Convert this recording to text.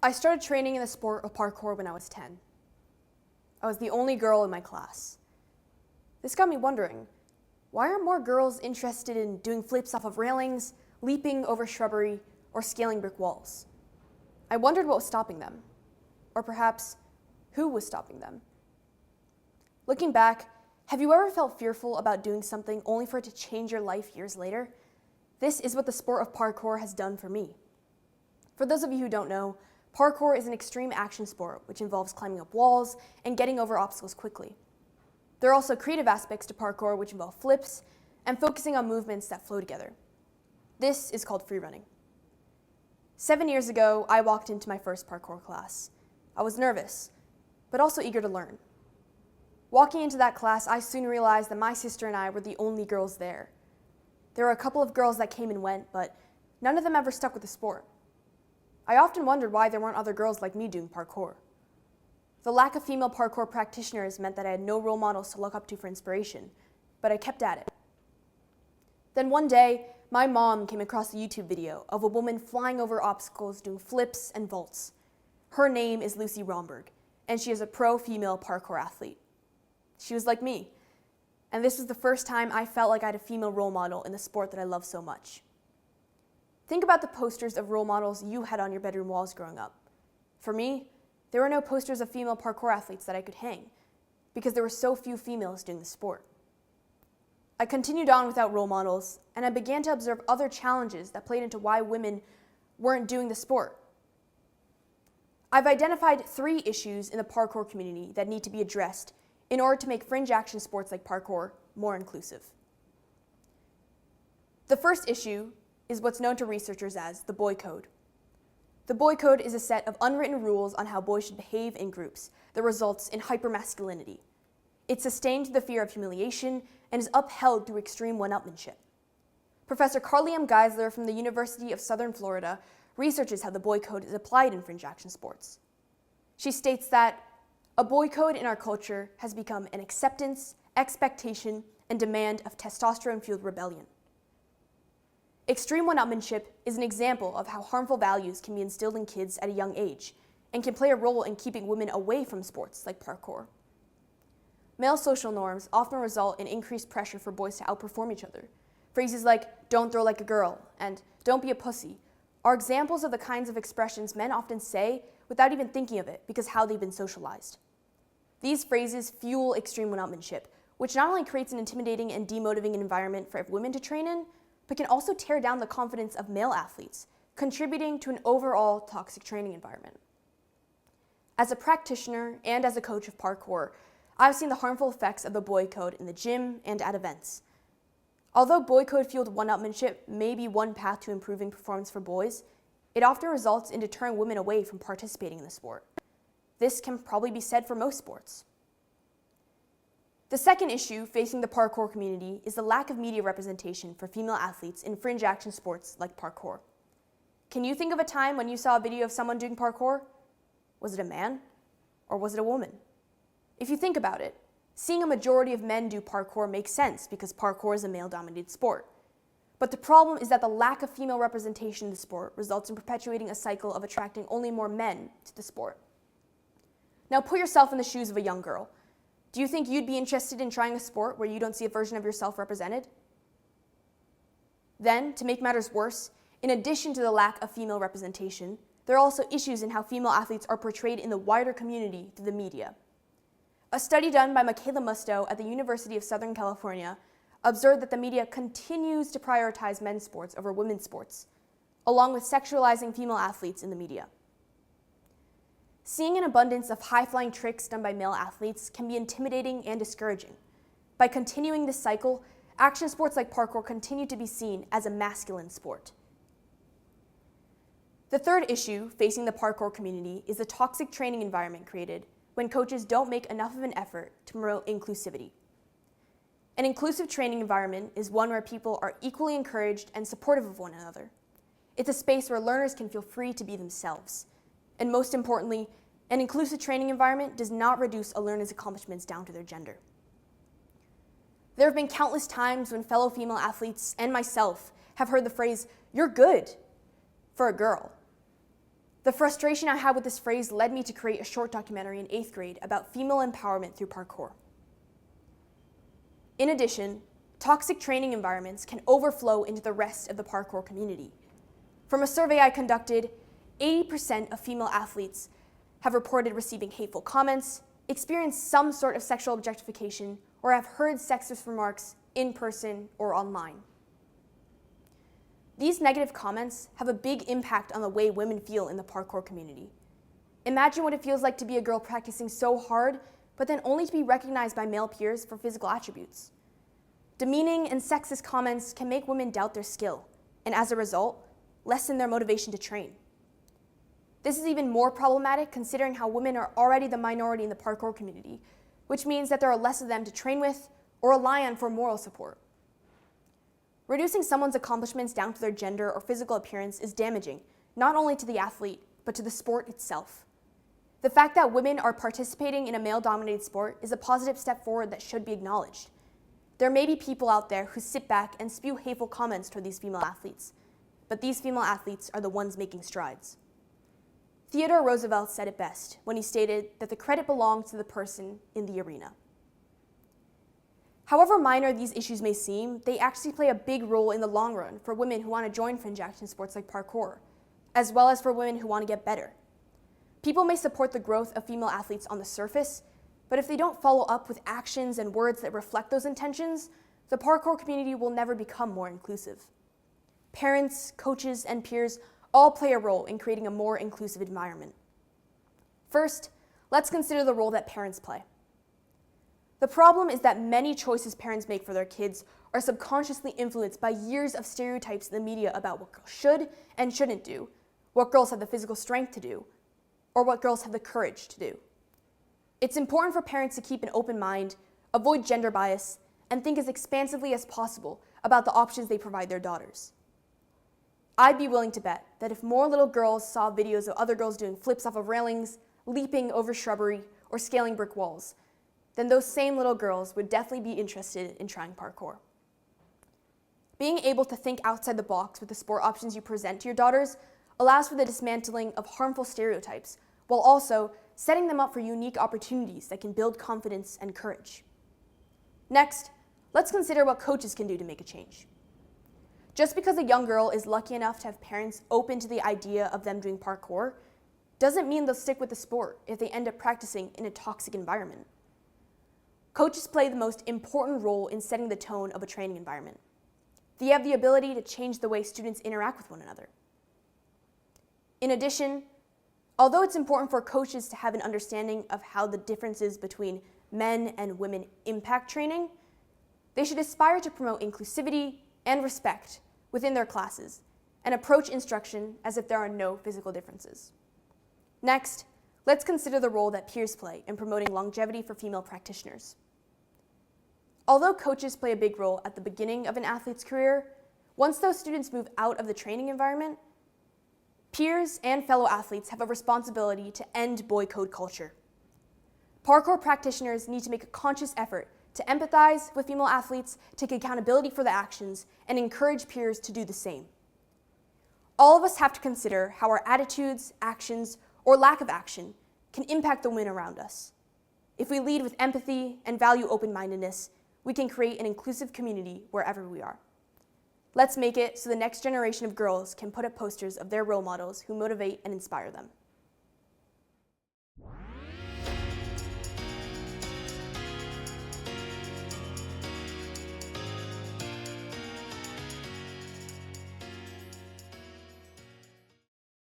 I started training in the sport of parkour when I was 10. I was the only girl in my class. This got me wondering, why aren't more girls interested in doing flips off of railings, leaping over shrubbery, or scaling brick walls? I wondered what was stopping them, or perhaps who was stopping them. Looking back, have you ever felt fearful about doing something only for it to change your life years later? This is what the sport of parkour has done for me. For those of you who don't know, parkour is an extreme action sport which involves climbing up walls and getting over obstacles quickly. There are also creative aspects to parkour which involve flips and focusing on movements that flow together. This is called free running. 7 years ago, I walked into my first parkour class. I was nervous, but also eager to learn. Walking into that class, I soon realized that my sister and I were the only girls there. There were a couple of girls that came and went, but none of them ever stuck with the sport. I often wondered why there weren't other girls like me doing parkour. The lack of female parkour practitioners meant that I had no role models to look up to for inspiration, but I kept at it. Then one day, my mom came across a YouTube video of a woman flying over obstacles doing flips and vaults. Her name is Lucy Romberg, and she is a pro female parkour athlete. She was like me, and this was the first time I felt like I had a female role model in the sport that I love so much. Think about the posters of role models you had on your bedroom walls growing up. For me, there were no posters of female parkour athletes that I could hang, because there were so few females doing the sport. I continued on without role models, and I began to observe other challenges that played into why women weren't doing the sport. I've identified 3 issues in the parkour community that need to be addressed in order to make fringe action sports like parkour more inclusive. The first issue is what's known to researchers as the boy code. The boy code is a set of unwritten rules on how boys should behave in groups that results in hypermasculinity. It's sustained the fear of humiliation and is upheld through extreme one-upmanship. Professor Carly M. Geisler from the University of Southern Florida researches how the boy code is applied in fringe action sports. She states that a boy code in our culture has become an acceptance, expectation, and demand of testosterone-fueled rebellion. Extreme one-upmanship is an example of how harmful values can be instilled in kids at a young age and can play a role in keeping women away from sports like parkour. Male social norms often result in increased pressure for boys to outperform each other. Phrases like, "don't throw like a girl," and "don't be a pussy," are examples of the kinds of expressions men often say without even thinking of it because how they've been socialized. These phrases fuel extreme one-upmanship, which not only creates an intimidating and demotivating environment for women to train in, but can also tear down the confidence of male athletes, contributing to an overall toxic training environment. As a practitioner and as a coach of parkour, I've seen the harmful effects of the boy code in the gym and at events. Although boy code-fueled one-upmanship may be one path to improving performance for boys, it often results in deterring women away from participating in the sport. This can probably be said for most sports. The second issue facing the parkour community is the lack of media representation for female athletes in fringe action sports like parkour. Can you think of a time when you saw a video of someone doing parkour? Was it a man or was it a woman? If you think about it, seeing a majority of men do parkour makes sense because parkour is a male-dominated sport. But the problem is that the lack of female representation in the sport results in perpetuating a cycle of attracting only more men to the sport. Now put yourself in the shoes of a young girl. Do you think you'd be interested in trying a sport where you don't see a version of yourself represented? Then, to make matters worse, in addition to the lack of female representation, there are also issues in how female athletes are portrayed in the wider community through the media. A study done by Michaela Musto at the University of Southern California observed that the media continues to prioritize men's sports over women's sports, along with sexualizing female athletes in the media. Seeing an abundance of high-flying tricks done by male athletes can be intimidating and discouraging. By continuing this cycle, action sports like parkour continue to be seen as a masculine sport. The third issue facing the parkour community is the toxic training environment created when coaches don't make enough of an effort to promote inclusivity. An inclusive training environment is one where people are equally encouraged and supportive of one another. It's a space where learners can feel free to be themselves. And most importantly, an inclusive training environment does not reduce a learner's accomplishments down to their gender. There have been countless times when fellow female athletes and myself have heard the phrase, "you're good," for a girl. The frustration I had with this phrase led me to create a short documentary in 8th grade about female empowerment through parkour. In addition, toxic training environments can overflow into the rest of the parkour community. From a survey I conducted, 80% of female athletes have reported receiving hateful comments, experienced some sort of sexual objectification, or have heard sexist remarks in person or online. These negative comments have a big impact on the way women feel in the parkour community. Imagine what it feels like to be a girl practicing so hard, but then only to be recognized by male peers for physical attributes. Demeaning and sexist comments can make women doubt their skill, and as a result, lessen their motivation to train. This is even more problematic considering how women are already the minority in the parkour community, which means that there are less of them to train with or rely on for moral support. Reducing someone's accomplishments down to their gender or physical appearance is damaging, not only to the athlete, but to the sport itself. The fact that women are participating in a male-dominated sport is a positive step forward that should be acknowledged. There may be people out there who sit back and spew hateful comments toward these female athletes, but these female athletes are the ones making strides. Theodore Roosevelt said it best when he stated that the credit belongs to the person in the arena. However minor these issues may seem, they actually play a big role in the long run for women who want to join fringe action sports like parkour, as well as for women who want to get better. People may support the growth of female athletes on the surface, but if they don't follow up with actions and words that reflect those intentions, the parkour community will never become more inclusive. Parents, coaches, and peers all play a role in creating a more inclusive environment. First, let's consider the role that parents play. The problem is that many choices parents make for their kids are subconsciously influenced by years of stereotypes in the media about what girls should and shouldn't do, what girls have the physical strength to do, or what girls have the courage to do. It's important for parents to keep an open mind, avoid gender bias, and think as expansively as possible about the options they provide their daughters. I'd be willing to bet that if more little girls saw videos of other girls doing flips off of railings, leaping over shrubbery, or scaling brick walls, then those same little girls would definitely be interested in trying parkour. Being able to think outside the box with the sport options you present to your daughters allows for the dismantling of harmful stereotypes, while also setting them up for unique opportunities that can build confidence and courage. Next, let's consider what coaches can do to make a change. Just because a young girl is lucky enough to have parents open to the idea of them doing parkour doesn't mean they'll stick with the sport if they end up practicing in a toxic environment. Coaches play the most important role in setting the tone of a training environment. They have the ability to change the way students interact with one another. In addition, although it's important for coaches to have an understanding of how the differences between men and women impact training, they should aspire to promote inclusivity and respect within their classes and approach instruction as if there are no physical differences. Next, let's consider the role that peers play in promoting longevity for female practitioners. Although coaches play a big role at the beginning of an athlete's career, once those students move out of the training environment, peers and fellow athletes have a responsibility to end boy code culture. Parkour practitioners need to make a conscious effort to empathize with female athletes, take accountability for their actions, and encourage peers to do the same. All of us have to consider how our attitudes, actions, or lack of action can impact the women around us. If we lead with empathy and value open-mindedness, we can create an inclusive community wherever we are. Let's make it so the next generation of girls can put up posters of their role models who motivate and inspire them.